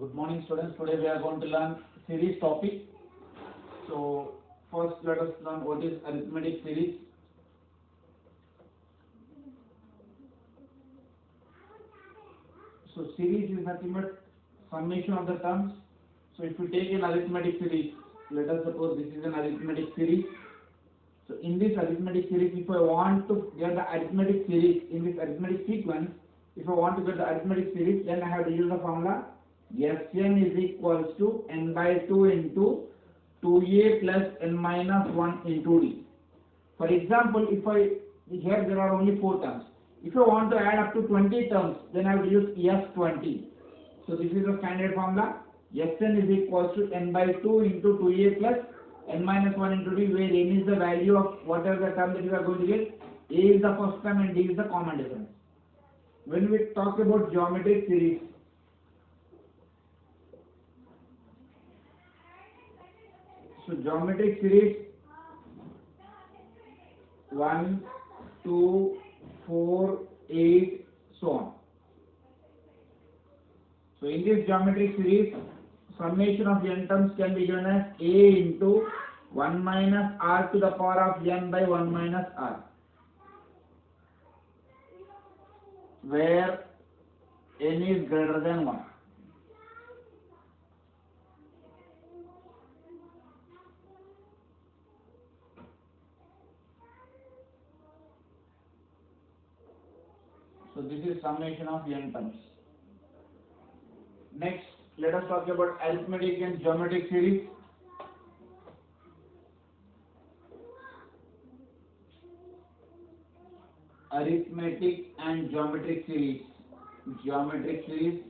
Good morning, students. Today we are going to learn series topic. So first let us learn what is arithmetic series. So series is nothing but summation of the terms. So if you take an arithmetic series, let us suppose this is an arithmetic series. So in this arithmetic series, if I want to get the arithmetic series in this arithmetic sequence, if I want to get the arithmetic series, then I have to use the formula Sn is equals to n by 2 into 2a plus n minus 1 into d. For example, here there are only 4 terms. If I want to add up to 20 terms, then I have to use S20. So this is the standard formula. Sn is equals to n by 2 into 2a plus n minus 1 into d, where n is the value of whatever the term that you are going to get. A is the first term and d is the common difference. When we talk about geometric series, so geometric series 1, 2, 4, 8, so on. So in this geometric series, summation of n terms can be given as a into 1 minus r to the power of n by 1 minus r, where n is greater than 1. So this is summation of n terms. Next, let us talk about arithmetic and geometric series. Arithmetic and geometric series. Geometric series.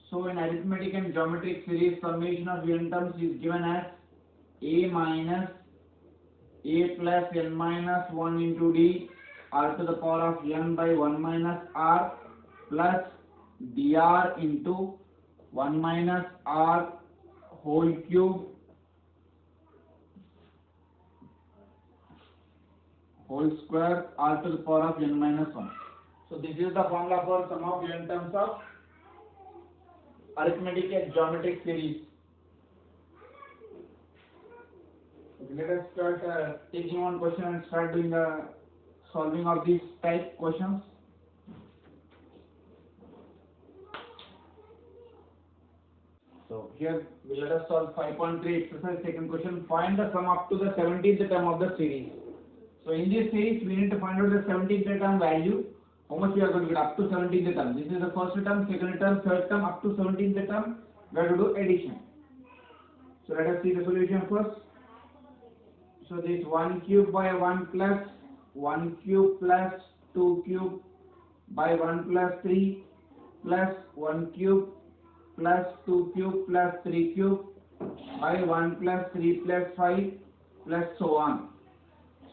So in arithmetic and geometric series, summation of n terms is given as a minus a plus n minus 1 into d r to the power of n by 1 minus r plus dr into 1 minus r whole cube whole square r to the power of n minus 1. So this is the formula for sum of n terms of arithmetic and geometric series. Let us start taking one question and start doing the solving of these type questions. So here let us solve 5.3 exercise. Second question, find the sum up to the 17th term of the series. So in this series we need to find out the 17th term value. How much we are going to get up to 17th term. This is the first term, second term, third term, up to 17th term. We have to do addition. So let us see the solution first. So this 1 cube by 1 plus 1 cube plus 2 cube by 1 plus 3 plus 1 cube plus 2 cube plus 3 cube by 1 plus 3 plus 5 plus so on.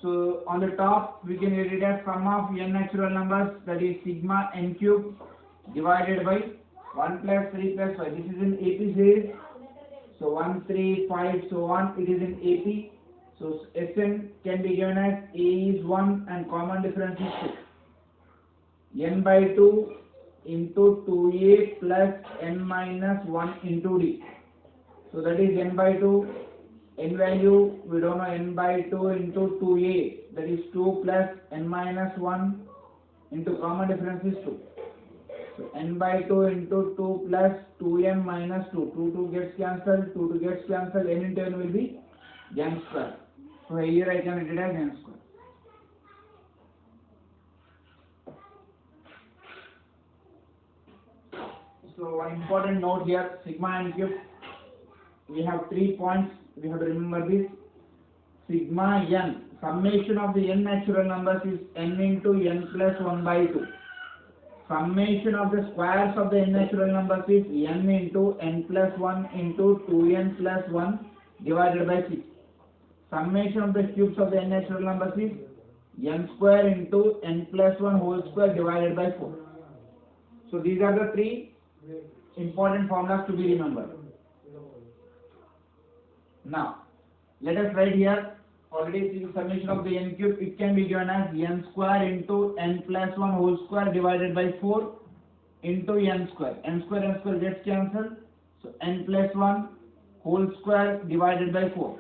So on the top we can write it as sum of n natural numbers, that is sigma n cube divided by 1 plus 3 plus 5. This is in AP series. So 1, 3, 5, so on. It is in AP. So Sn can be given as a is 1 and common difference is 2. N by 2 into 2a plus n minus 1 into d. So that is n by 2. N value we don't know, n by 2 into 2a, that is 2 plus n minus 1 into common difference is 2. So n by 2 into 2 plus 2m minus 2. 2 gets cancelled, 2 gets cancelled, n into n will be n square. So here I can write it as n square. So one important note here, sigma n cube, we have 3 points, we have to remember this. Sigma n, summation of the n natural numbers is n into n plus 1 by 2. Summation of the squares of the n natural numbers is n into n plus 1 into 2n plus 1 divided by 6. Summation of the cubes of the n natural numbers is n square into n plus 1 whole square divided by 4. So these are the 3 important formulas to be remembered. Now let us write here already see the summation of the n cube, it can be given as n square into n plus 1 whole square divided by 4 into n square. N square gets cancelled. So n plus 1 whole square divided by 4.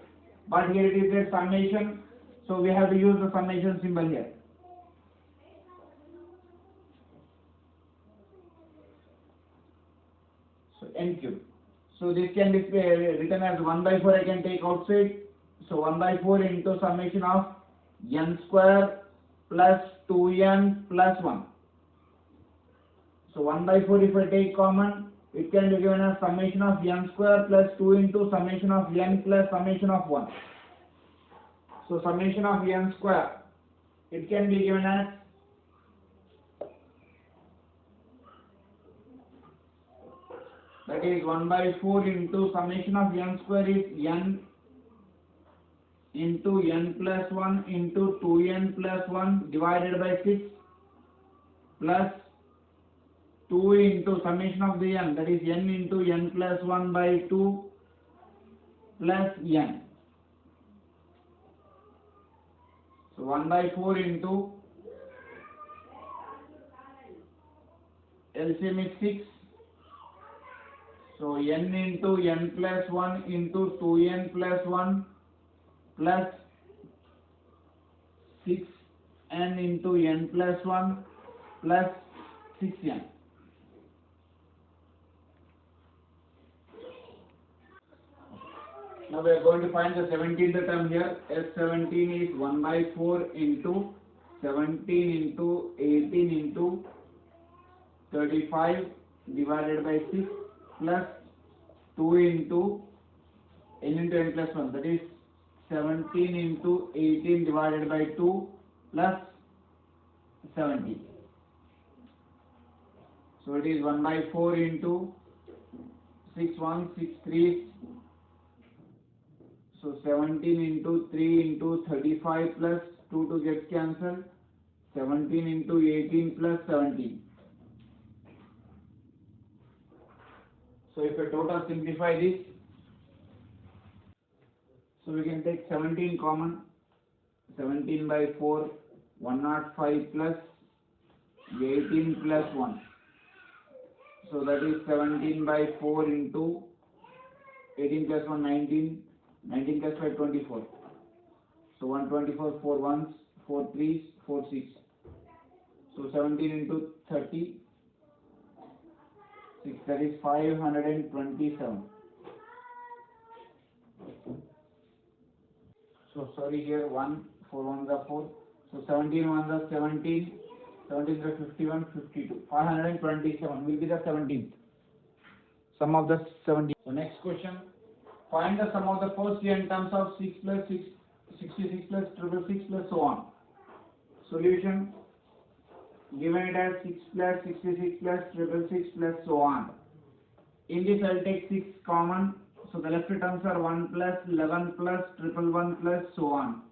But here it is a summation, so we have to use the summation symbol here. So n cube. So this can be written as 1 by 4, I can take outside. So 1 by 4 into summation of n square plus 2n plus 1. So 1 by 4 if I take common, it can be given as summation of n square plus 2 into summation of n plus summation of 1. So summation of n square, it can be given as that is 1 by 4 into summation of n square is n into n plus 1 into 2n plus 1 divided by 6 plus 2 into summation of the n, that is n into n plus 1 by 2 plus n. So 1 by 4 into LCM is 6. So n into n plus 1 into 2n plus 1 plus 6n into n plus 1 plus 6n. Now we are going to find the 17th term here. S17 is 1 by 4 into 17 into 18 into 35 divided by 6 plus 2 into n into n plus 1, that is 17 into 18 divided by 2 plus 17. So it is 1 by 4 into 6 1 6 3. So 17 into 3 into 35 plus 2 gets cancelled. 17 into 18 plus 17. So if I total simplify this, so we can take 17 common. 17 by 4, 105 plus 18 plus 1. So that is 17 by 4 into 18 plus 1, 19. 19 plus 5, 24. So 124, 4 ones, 4 threes, 4 6. So 17 into 30, 6, that is 527. So sorry, here 1, 4 ones are 4. So 17 ones are 17, 17 are 51, 52. 527 will be the 17th. Sum of the 17. So next question. Find the sum of the first three n terms of 6 plus 6, 66 plus 666 plus so on. Solution. Given it as 6 plus 66 plus 666 plus so on. In this I will take 6 common. So the left terms are 1 plus 11 plus 111 plus so on.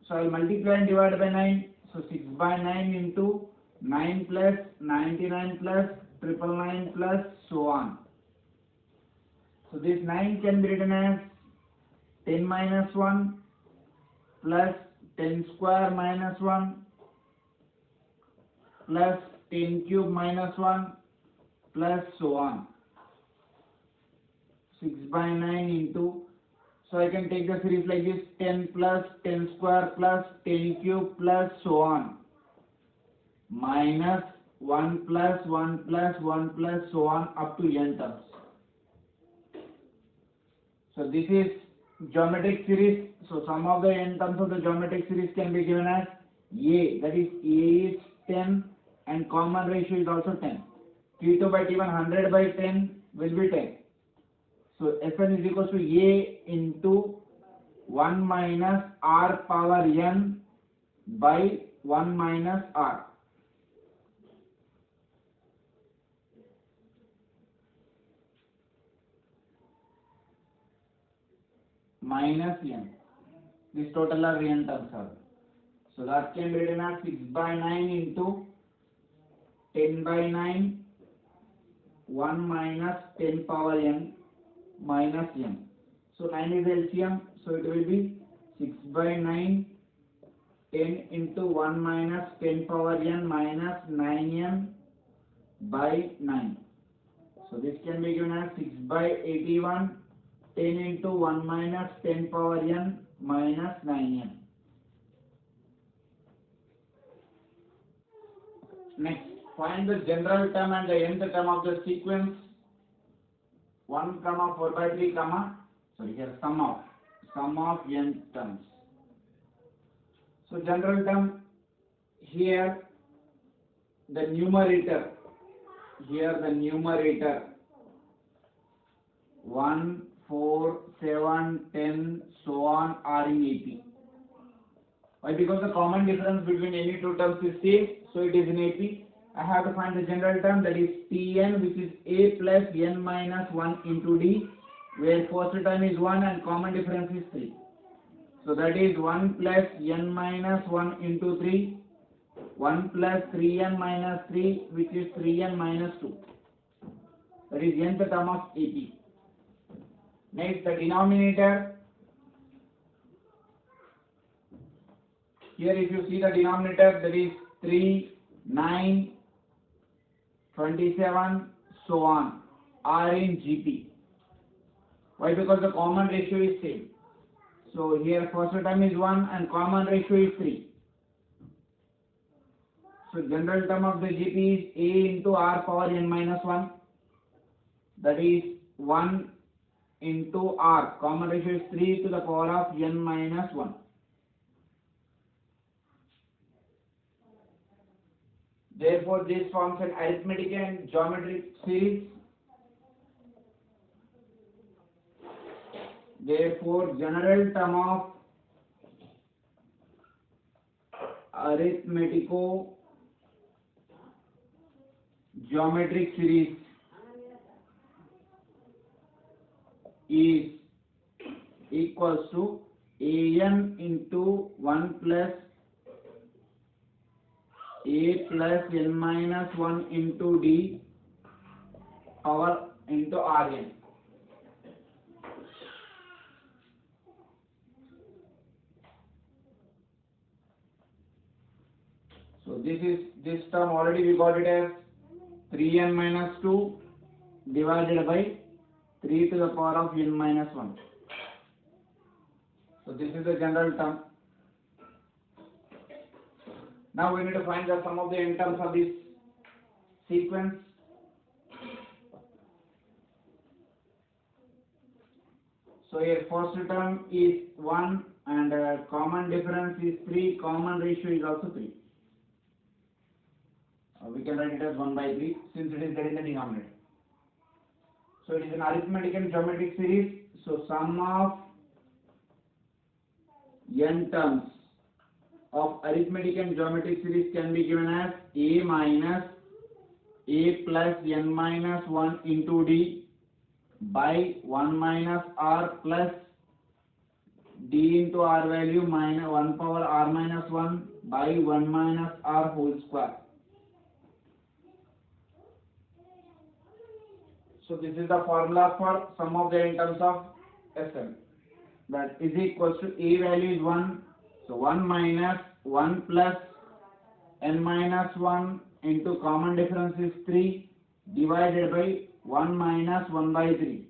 So I will multiply and divide by 9. So 6 by 9 into 9 plus 99 plus 999 plus so on. So this 9 can be written as 10 minus 1 plus 10 square minus 1 plus 10 cube minus 1 plus so on. 6 by 9 into, so I can take the series like this, 10 plus 10 square plus 10 cube plus so on, minus 1 plus 1 plus 1 plus so on up to n terms. So this is geometric series. So sum of the n terms of the geometric series can be given as A, that is A is 10 and common ratio is also 10. T2 by T1 100 by 10 will be 10. So Fn is equals to A into 1 minus R power n by 1 minus R. Minus n. This total are n terms are. So that can be written as 6 by 9 into 10 by 9, 1 minus 10 power n minus n. So 9 is LCM. So So it will be 6 by 9, 10 into 1 minus 10 power n minus 9n by 9. So this can be given as 6 by 81, 10 into 1 minus 10 power n minus 9n. Next, find the general term and the nth term of the sequence 1, 4 by 3, here sum of n terms. So general term, here the numerator 1, 4, 7, 10, so on are in AP. Why? Because the common difference between any two terms is same, so it is in AP. I have to find the general term, that is Tn, which is a plus n minus 1 into d, where first term is 1 and common difference is 3. So that is 1 plus n minus 1 into 3, 1 plus 3n minus 3, which is 3n minus 2. That is nth term of AP. Next, the denominator. Here if you see the denominator, that is 3, 9, 27, so on, are in GP. Why? Because the common ratio is same. So here first term is 1 and common ratio is 3. So general term of the GP is a into r power n minus 1. That is 1 into r. Common ratio is 3 to the power of n minus 1. Therefore, this forms an arithmetic and geometric series. Therefore, general term of arithmetico-geometric series is equals to an into 1 plus a plus n minus 1 into d power into rn. So this term already we got it as 3n minus 2 divided by 3 to the power of n minus 1. So this is the general term. Now we need to find the sum of the n terms of this sequence. So here first term is 1 and common difference is 3, common ratio is also 3. We can write it as 1 by 3 since it is there in the denominator. So it is an arithmetic and geometric series. So sum of n terms of arithmetic and geometric series can be given as a minus a plus n minus 1 into d by 1 minus r plus d into r value minus 1 power r minus 1 by 1 minus r whole square. So this is the formula for sum of the n terms of Sm. That is equals to a value is 1. So 1 minus 1 plus n minus 1 into common difference is 3 divided by 1 minus 1 by 3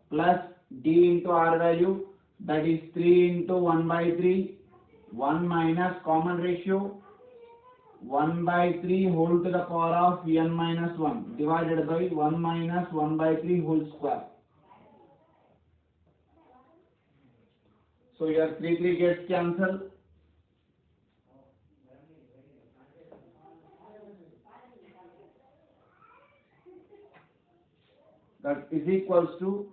plus d into r value, that is 3 into 1 by 3, 1 minus common ratio 1 by 3 whole to the power of n minus 1 divided by 1 minus 1 by 3 whole square. So here 3 gets cancelled. That is equals to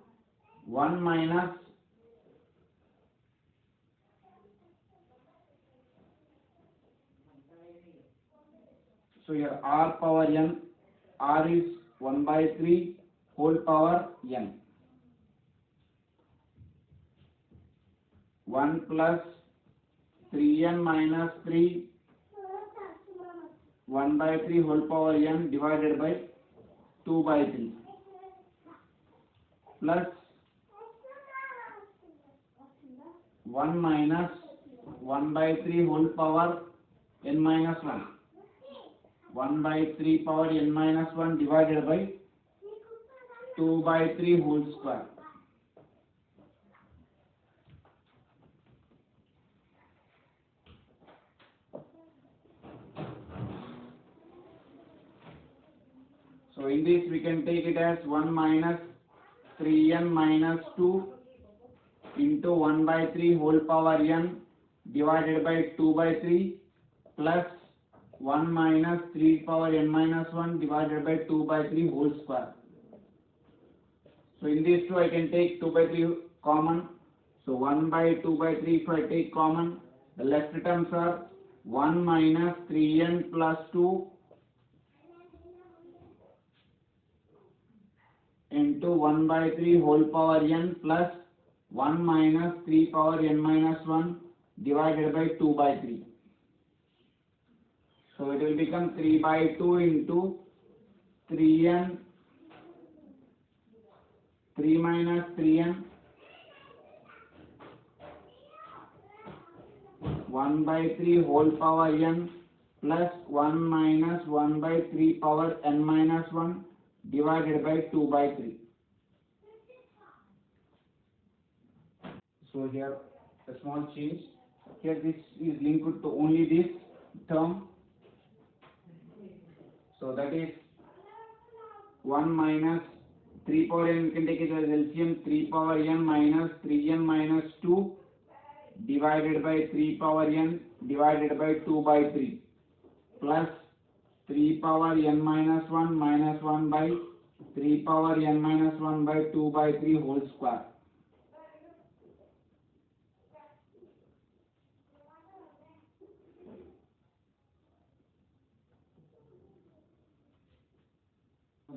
1 minus so here r power n, r is 1 by 3 whole power n. 1 plus 3n minus 3 1 by 3 whole power n divided by 2 by 3 plus 1 minus 1 by 3 whole power n minus 1. 1 by 3 power n minus 1 divided by 2 by 3 whole square. So in this we can take it as 1 minus 3n minus 2 into 1 by 3 whole power n divided by 2 by 3 plus 1 minus 3 power n minus 1 divided by 2 by 3 whole square. So in these two I can take 2 by 3 common. So 1 by 2 by 3 if I take common, the left terms are 1 minus 3n plus 2 into 1 by 3 whole power n plus 1 minus 3 power n minus 1 divided by 2 by 3. So it will become 3 by 2 into 3n, 3 minus 3n, 1 by 3 whole power n plus 1 minus 1 by 3 power n minus 1 divided by 2 by 3. So here a small change. Here this is linked to only this term. So that is 1 minus 3 power n, you can take it as LCM, 3 power n minus 3n minus 2 divided by 3 power n divided by 2 by 3 plus 3 power n minus 1 by 3 power n minus 1 by 2 by 3 whole square.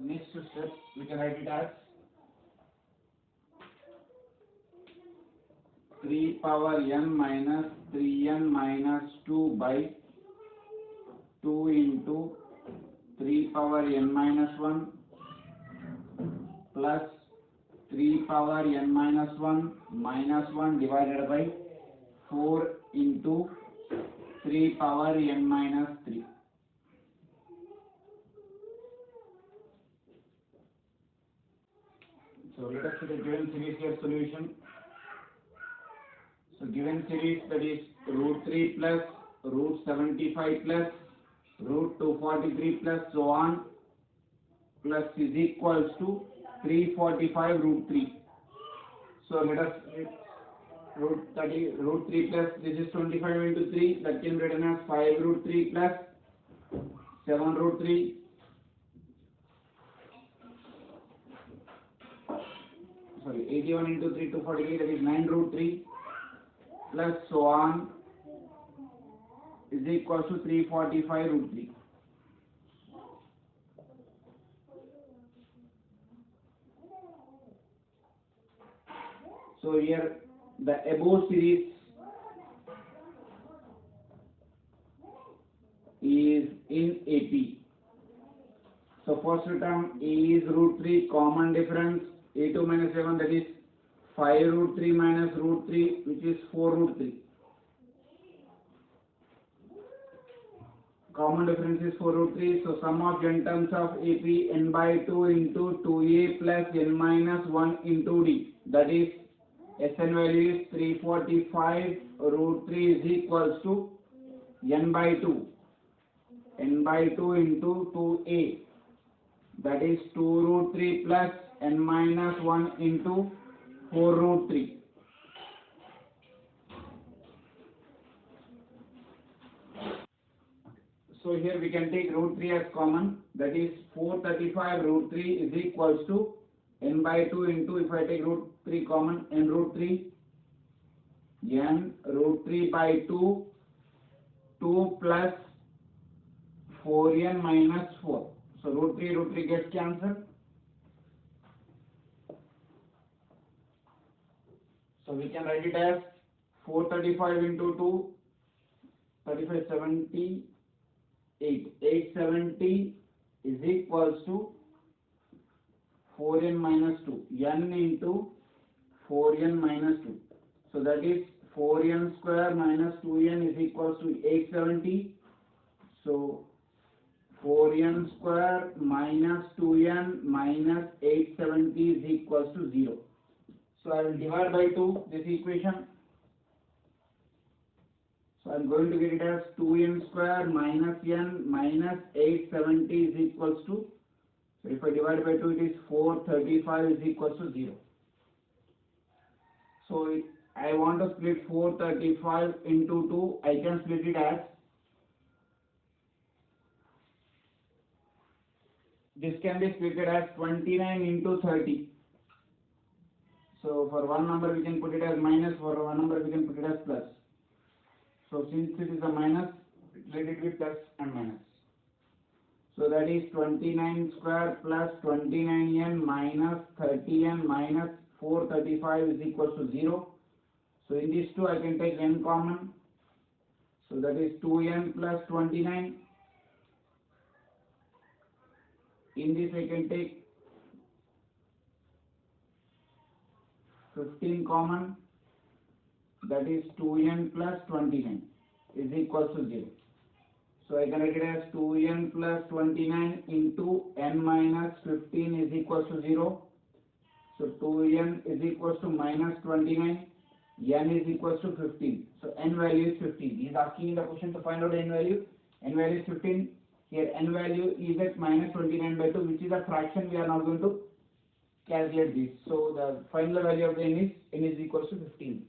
Next step we can write it as 3 power n minus 3n minus 2 by 2 into 3 power n minus 1 plus 3 power n minus 1 divided by 4 into 3 power n minus 3. So let us see the given series here solution. So given series, that is root 3 plus root 75 plus root 243 plus so on plus is equals to 345 root 3. So let us root 3 plus this is 25 into 3, that can be written as 5 root 3 plus 7 root 3. Sorry, 81 into 3 243, that is 9 root 3 plus so on is equals to 345 root 3. So here the above series is in AP. So first term A is root 3, common difference A2 minus A1, that is 5 root 3 minus root 3, which is 4 root 3. Common difference is 4 root 3. So sum of n terms of AP n by 2 into 2A plus n minus 1 into D, that is Sn value is 345 root 3 is equals to n by 2. N by 2 into 2A, that is 2 root 3 plus n minus 1 into 4 root 3. So here we can take root 3 as common, that is 435 root 3 is equals to n by 2 into, if I take root 3 common, n root 3, n root 3 by 2, 2 plus 4n minus 4. So root 3 gets cancelled. So we can write it as 435 into 2, 35, 70, 870 is equals to 4n minus 2, n into 4n minus 2. So that is 4n square minus 2n is equals to 870. So 4n square minus 2n minus 870 is equals to 0. So I will divide by 2 this equation. So I am going to get it as 2n square minus n minus 870 is equals to, so if I divide by 2 it is 435 is equals to 0. So I want to split 435 into 2. I can split it as, this can be split as 29 into 30. So for one number we can put it as minus, for one number we can put it as plus. So since it is a minus, let it be plus and minus. So that is 29 square plus 29n minus 30n minus 435 is equals to 0. So in these two I can take n common. So that is 2n plus 29. In this I can take 15 common. That is 2n plus 29 is equals to 0. So I can write it as 2n plus 29 into n minus 15 is equals to 0. So 2n is equals to minus 29, n is equals to 15. So n value is 15. He is asking in the question to find out n value. N value is 15. Here n value is at minus 29 by 2, which is a fraction. We are now going to calculate this. So the final value of the n is equals to 15.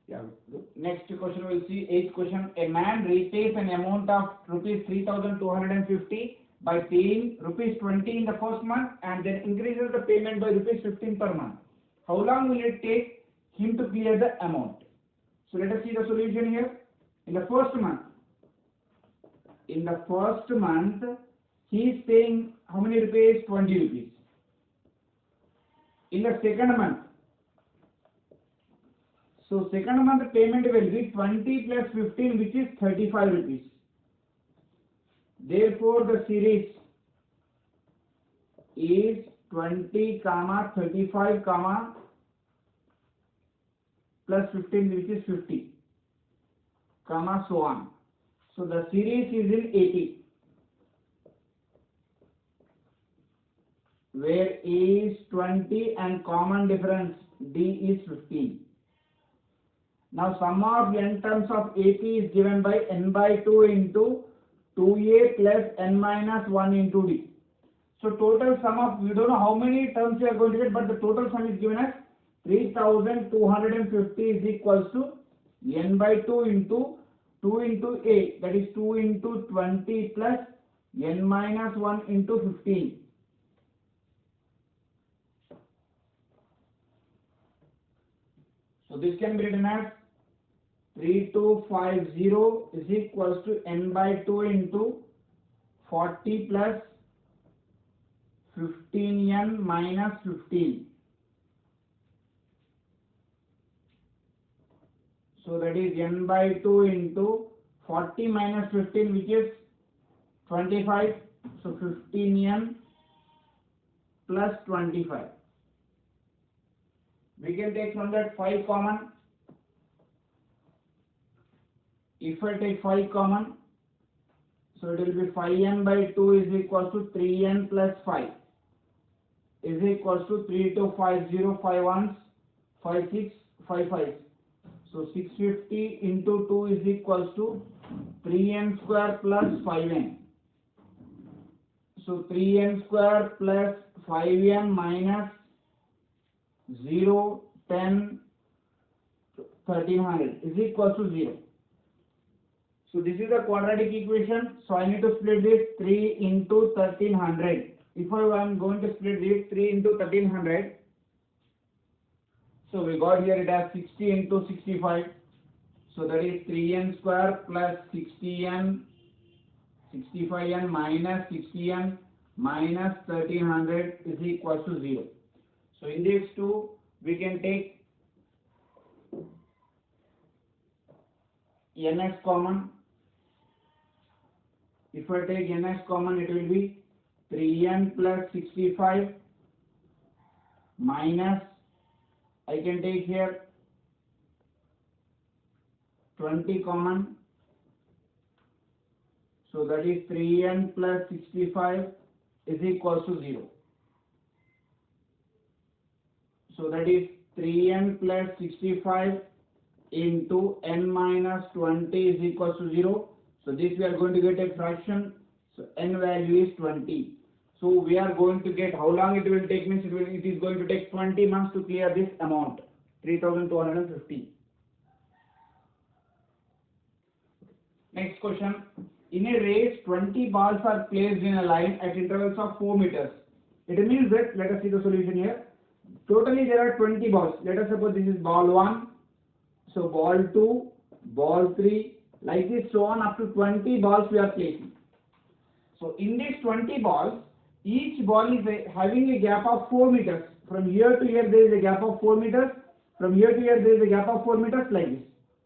Yeah. Next question we will see. 8th question. A man repays an amount of rupees 3,250 by paying rupees 20 in the first month and then increases the payment by rupees 15 per month. How long will it take him to clear the amount? So let us see the solution here. In the first month, he is paying how many rupees? 20 rupees. In the second month, so second month payment will be 20 plus 15, which is 35 rupees. Therefore, the series is 20, 35, plus 15, which is 50, so on. So the series is in 80, where A is 20 and common difference D is 15. Now sum of n terms of AP is given by n by 2 into 2A plus n minus 1 into D. So total sum of, we don't know how many terms we are going to get, but the total sum is given as 3,250 is equals to n by 2 into 2 into A, that is 2 into 20 plus n minus 1 into 15. So this can be written as 3250 is equals to n by 2 into 40 plus 15n minus 15. So that is n by 2 into 40 minus 15, which is 25. So 15n plus 25. We can take from that 5 common. If I take 5 common, so it will be 5n by 2 is equals to 3n plus 5 is equals to 3250, 5 ones, 5 6, 5 5. So 650 into 2 is equals to 3n square plus 5n. So 3n square plus 5n minus 0, 10, 1300 is equals to 0. So this is a quadratic equation. So I need to split this 3 into 1300. If I am going to split this 3 into 1300, so we got here it as 60 into 65. So that is 3n square plus 60n, 65n minus 60n minus 1300 is equals to 0. So in these two, we can take ns common. If I take ns common, it will be 3n plus 65 minus I can take here 20 common. So that is 3n plus 65 is equals to 0. So that is 3n plus 65 into n minus 20 is equals to 0. So this we are going to get a fraction. So n value is 20. So we are going to get how long it will take, means it is going to take 20 months to clear this amount, 3250. Next question. In a race, 20 balls are placed in a line at intervals of 4 meters. It means that, let us see the solution here. Totally there are 20 balls. Let us suppose this is ball 1. So ball 2, ball 3, like this, so on up to 20 balls we are placing. So in these 20 balls, each ball is having a gap of 4 meters. From here to here there is a gap of 4 meters. From here to here there is a gap of 4 meters, like this.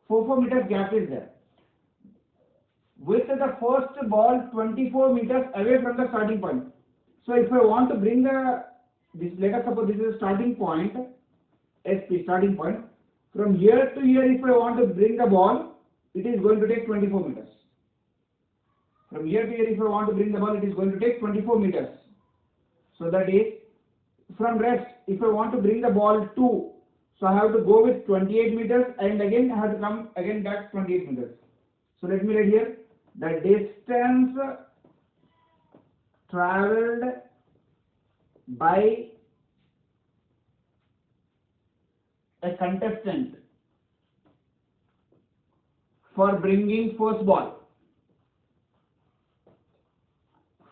4 meters gap is there. With the first ball 24 meters away from the starting point. So if I want to bring this, let us suppose this is a starting point, SP starting point. From here to here, if I want to bring the ball, it is going to take 24 meters. From here to here, if I want to bring the ball, it is going to take 24 meters. So that is, from rest, if I want to bring the ball 2, so I have to go with 28 meters and again I have to come again back 28 meters. So let me write here, the distance travelled by a contestant for bringing first ball.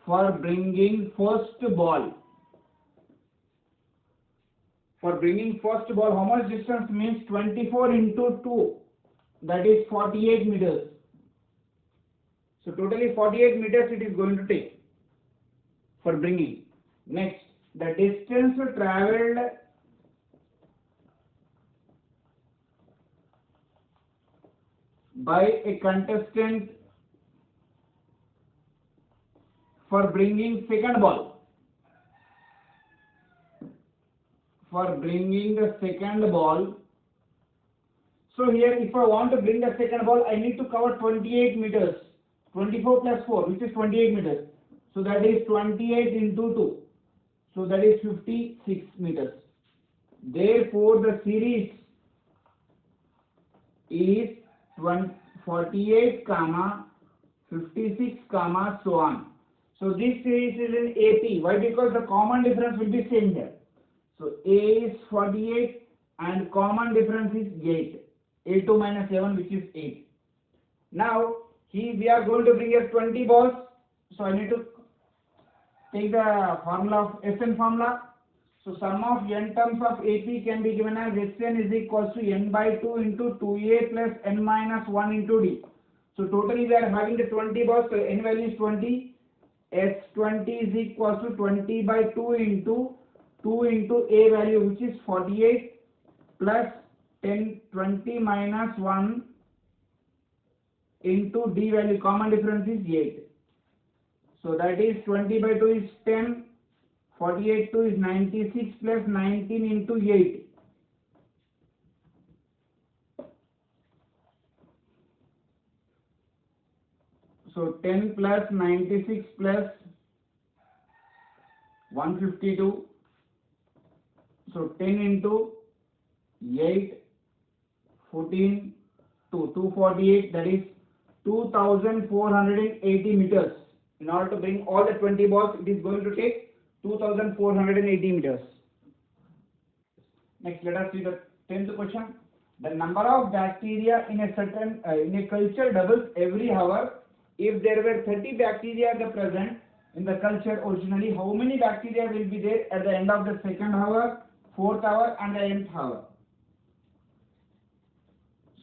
For bringing first ball. For bringing first ball, how much distance means 24 into 2, that is 48 meters. So totally 48 meters it is going to take for bringing. Next, the distance travelled by a contestant for bringing second ball. For bringing the second ball. So here if I want to bring the second ball, I need to cover 28 meters. 24 plus 4, which is 28 meters. So that is 28 into 2. So that is 56 meters. Therefore, the series is 48, 56, so on. So this series is in AP. Why? Because the common difference will be same here. So A is 48 and common difference is 8. A2 minus A1, which is 8. Now, we are going to bring here 20 balls. So I need to take the formula of Sn formula. So sum of n terms of AP can be given as Sn is equals to n by 2 into 2A plus n minus 1 into D. So totally we are having the 20 balls. So n value is 20. S20 is equals to 20 by 2 into A value, which is 48 plus 20 minus 1 into D value, common difference is 8. So that is 20 by 2 is 10, 48 2 is 96 plus 19 into 8. So 10 plus 96 plus 152. So 10 into 8, 14 to 248, that is 2480 meters. In order to bring all the 20 balls, it is going to take 2480 meters. Next, let us see the 10th question. The number of bacteria in a culture doubles every hour. If there were 30 bacteria present in the culture originally, how many bacteria will be there at the end of the second hour, fourth hour, and the nth hour?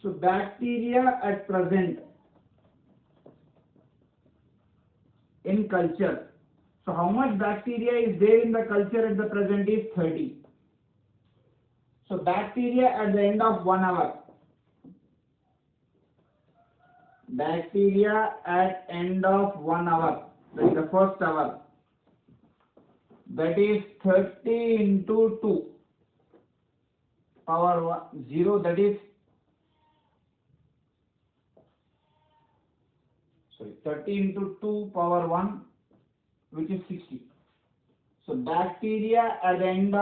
So bacteria at present in culture. So how much bacteria is there in the culture at the present is 30. So bacteria at the end of 1 hour. Bacteria at end of 1 hour, that is the first hour. That is 30 into 2. power 0, that is 30 into 2 power 1, which is 60. So bacteria at the end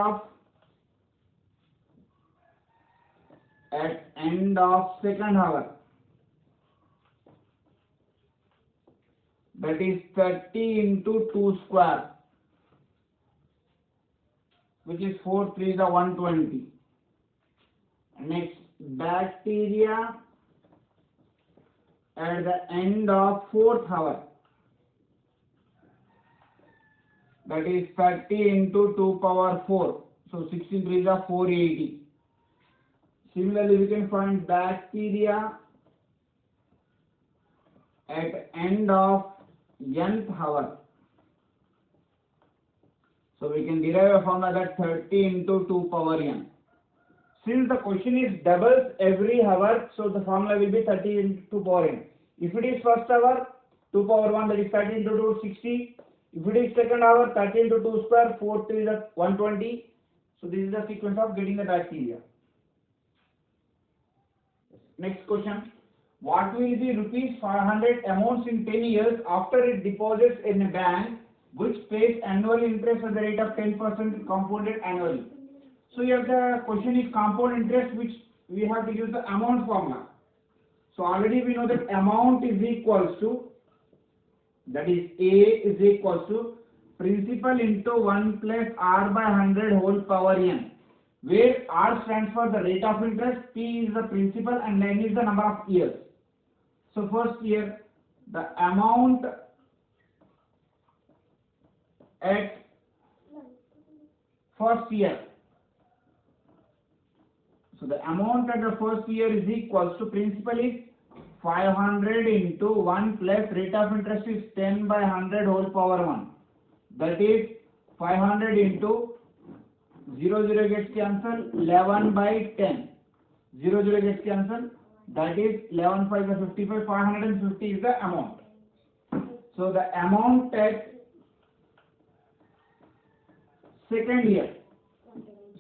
of second hour, that is 30 into 2 square, which is 4 3 is 120. Next, bacteria at the end of fourth hour, that is 30 into 2 power 4, so 16 3 is 480. Similarly, we can find bacteria at end of nth hour. So we can derive a formula that 30 into 2 power n. Since the question is doubles every hour, so the formula will be 30 into 2 power n. If it is first hour, 2 power 1, that is 30 into 2, 60. If it is second hour, 30 into 2 square, 4 3 is 120. So this is the sequence of getting the bacteria. Next question. What will be rupees 500 amounts in 10 years after it deposits in a bank which pays annual interest at the rate of 10% compounded annually? So here the question is compound interest, which we have to use the amount formula. So already we know that amount is equals to, that is A is equals to principal into 1 plus R by 100 whole power n, where R stands for the rate of interest, P is the principal, and N is the number of years. So first year, the amount at first year. So the amount at the first year is equals to principal is 500 into 1 plus rate of interest is 10 by 100 whole power 1. That is 500 into 0 0 gets cancelled, 11 by 10. 0 0 gets cancelled, that is 11 5 is 55, 550 is the amount. So the amount at second year.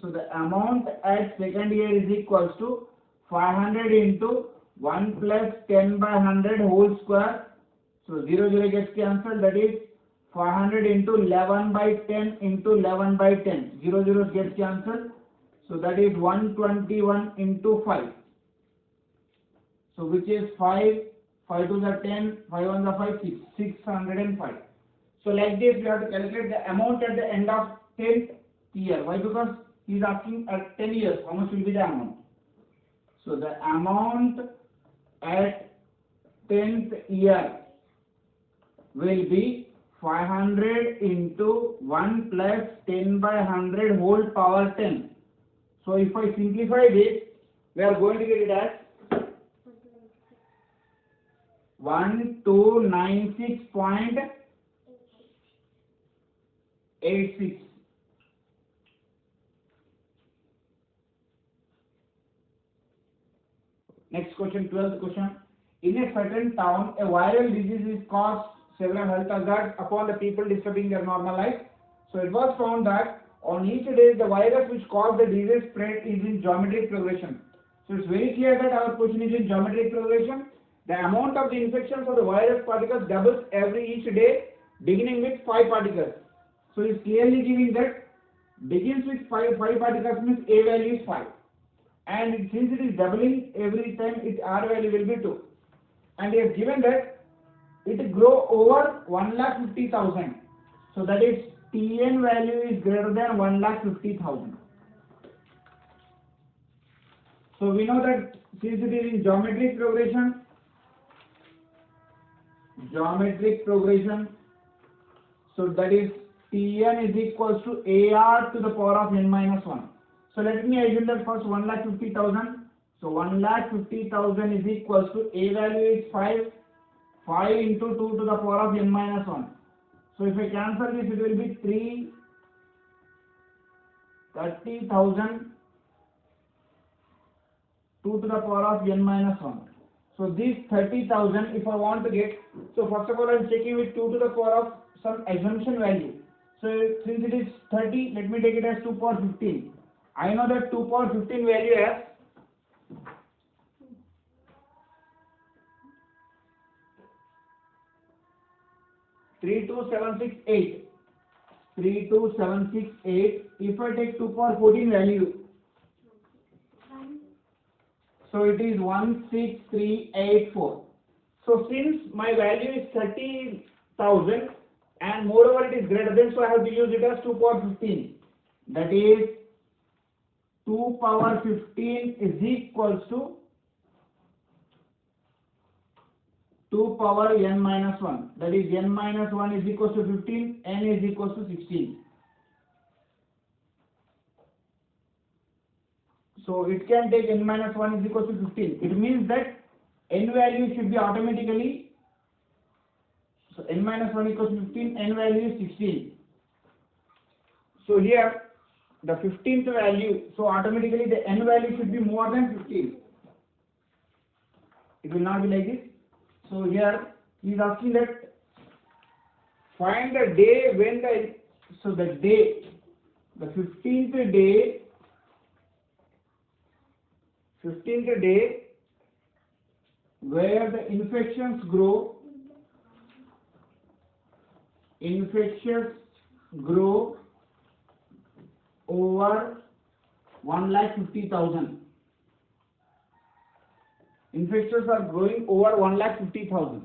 So the amount at second year is equals to 500 into 1 plus 10 by 100 whole square. So 0 0 gets cancelled, that is 500 into 11 by 10 into 11 by 10. 0 0 gets cancelled. So that is 121 into 5. So which is 5, 5 to the 10, 5 on the 5, 6, 605. So like this we have to calculate the amount at the end of 10th year. Why? Because he is asking at 10 years how much will be the amount. So the amount at 10th year will be 500 into 1 plus 10 by 100 whole power 10. So if I simplify this, we are going to get it as 1296.86. Next question, 12th question. In a certain town, a viral disease is caused several health hazards upon the people disturbing their normal life. So it was found that on each day the virus which caused the disease spread is in geometric progression. So it's very clear that our question is in geometric progression. The amount of the infections of the virus particles doubles every each day, beginning with 5 particles. So it's clearly giving that begins with 5 particles means A value is 5. And since it is doubling every time, its R value will be 2. And he has given that it grow over 1,50,000. So that is Tn value is greater than 1,50,000. So we know that since it is in geometric progression, so that is Tn is equals to Ar to the power of n minus 1. So let me assume that first 1,50,000. So 1,50,000 is equals to A value is 5. 5 into 2 to the power of n minus 1. So if I cancel this, it will be 30,000 2 to the power of n minus 1. So this 30,000, if I want to get, so first of all I am checking with 2 to the power of some assumption value. So since it is 30, let me take it as 2 power 15. I know that 2 power 15 value as 32768. 32768. If I take 2 power 14 value, so it is 16384. So since my value is 30,000 and moreover it is greater than, so I have to use it as 2 power 15. That is 2 power 15 is equals to 2 power n minus 1. That is n minus 1 is equals to 15, n is equals to 16. So it can take n minus 1 is equals to 15. It means that n value should be automatically, so n minus 1 equals to 15, n value is 16. So here the 15th value, so automatically the n value should be more than 15. It will not be like this. So here he is asking that find the day when the, so the day, the 15th day where the infections grow over 1,50,000. Infections are growing over 1,50,000.